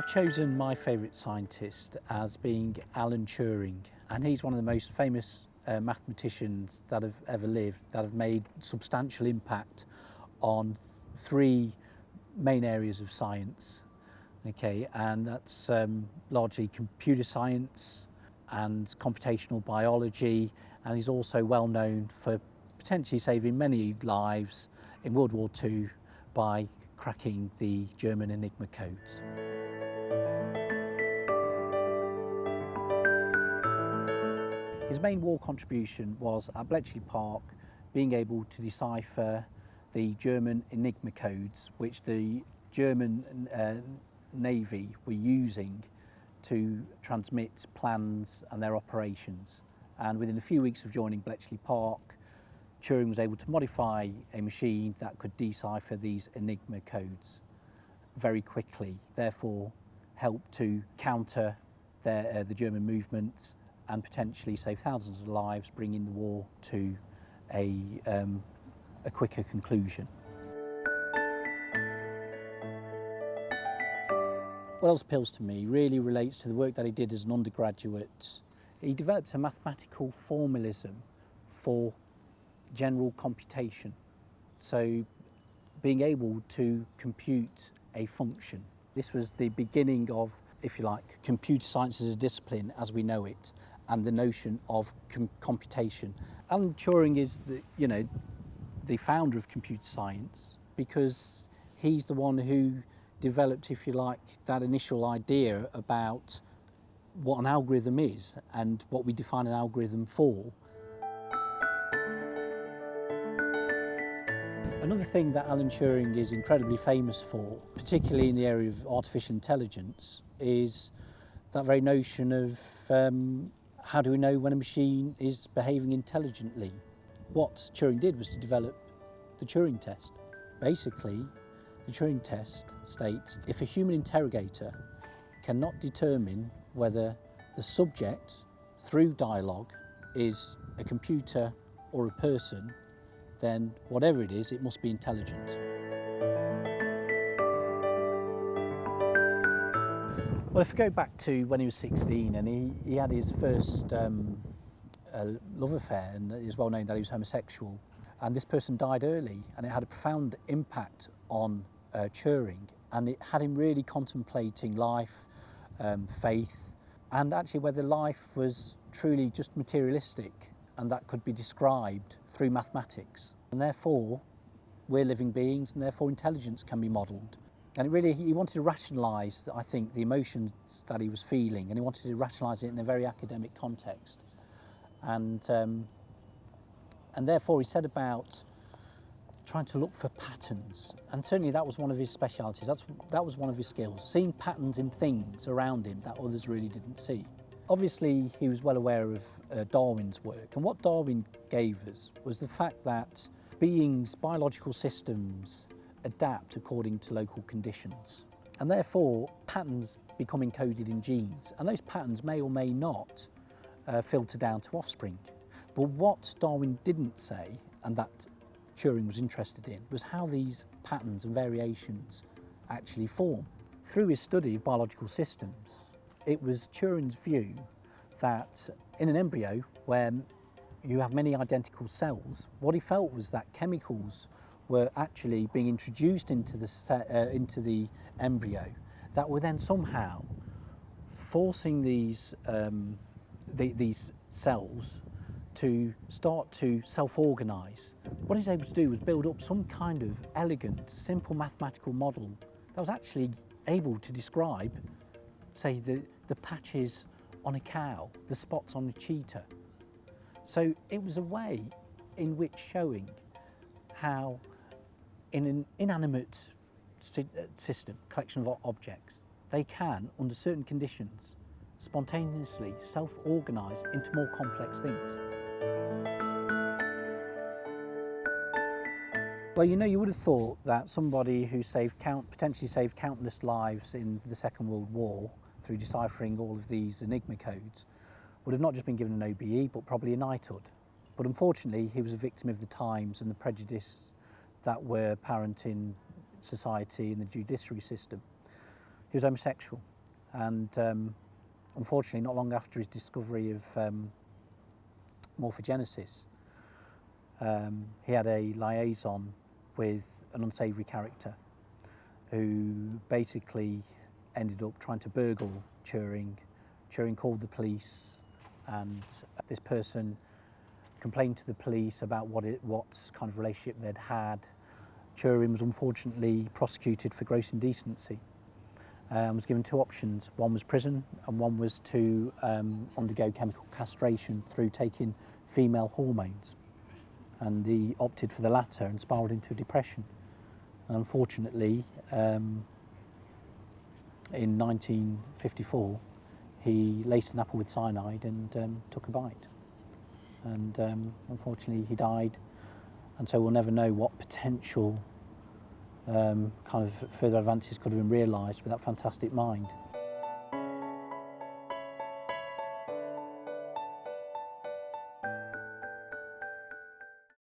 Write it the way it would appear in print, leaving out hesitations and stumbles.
I've chosen my favourite scientist as being Alan Turing, and he's one of the most famous mathematicians that have ever lived, that have made substantial impact on three main areas of science. Okay, and that's largely computer science and computational biology, and he's also well known for potentially saving many lives in World War II by cracking the German Enigma codes. His main war contribution was at Bletchley Park being able to decipher the German Enigma codes, which the German Navy were using to transmit plans and their operations. And within a few weeks of joining Bletchley Park, Turing was able to modify a machine that could decipher these Enigma codes very quickly, therefore help to counter the German movements and potentially save thousands of lives, bringing the war to a quicker conclusion. What else appeals to me really relates to the work that he did as an undergraduate. He developed a mathematical formalism for general computation. So being able to compute a function. This was the beginning of, if you like, computer science as a discipline as we know it, and the notion of computation. Alan Turing is the founder of computer science because he's the one who developed, if you like, that initial idea about what an algorithm is and what we define an algorithm for. Another thing that Alan Turing is incredibly famous for, particularly in the area of artificial intelligence, is that very notion of how do we know when a machine is behaving intelligently? What Turing did was to develop the Turing test. Basically, the Turing test states if a human interrogator cannot determine whether the subject, through dialogue, is a computer or a person, then whatever it is, it must be intelligent. Well, if we go back to when he was 16 and he had his first love affair, and it is well known that he was homosexual, and this person died early, and it had a profound impact on Turing, and it had him really contemplating life, faith, and actually whether life was truly just materialistic and that could be described through mathematics. And therefore, we're living beings, and therefore intelligence can be modelled. And he wanted to rationalise, I think, the emotions that he was feeling, and he wanted to rationalise it in a very academic context. And therefore he set about trying to look for patterns. And certainly that was one of his specialities, that was one of his skills, seeing patterns in things around him that others really didn't see. Obviously, he was well aware of Darwin's work, and what Darwin gave us was the fact that beings, biological systems, adapt according to local conditions. And therefore, patterns become encoded in genes, and those patterns may or may not filter down to offspring. But what Darwin didn't say, and that Turing was interested in, was how these patterns and variations actually form. Through his study of biological systems, it was Turing's view that in an embryo where you have many identical cells, what he felt was that chemicals were actually being introduced into the embryo that were then somehow forcing these cells to start to self-organise. What he was able to do was build up some kind of elegant, simple mathematical model that was actually able to describe, say, the patches on a cow, the spots on a cheetah. So it was a way in which showing how in an inanimate system, collection of objects, they can, under certain conditions, spontaneously self-organise into more complex things. Well, you would have thought that somebody who potentially saved countless lives in the Second World War through deciphering all of these Enigma codes would have not just been given an OBE, but probably a knighthood. But unfortunately, he was a victim of the times and the prejudice that were apparent in society and the judiciary system. He was homosexual, And unfortunately, not long after his discovery of morphogenesis, he had a liaison with an unsavoury character who basically ended up trying to burgle Turing. Turing called the police, and this person complained to the police about what kind of relationship they'd had. Turing was unfortunately prosecuted for gross indecency and was given two options. One was prison, and one was to undergo chemical castration through taking female hormones. And he opted for the latter and spiralled into a depression. And unfortunately, in 1954, he laced an apple with cyanide and took a bite. And unfortunately, he died. And so we'll never know what potential kind of further advances could have been realised with that fantastic mind.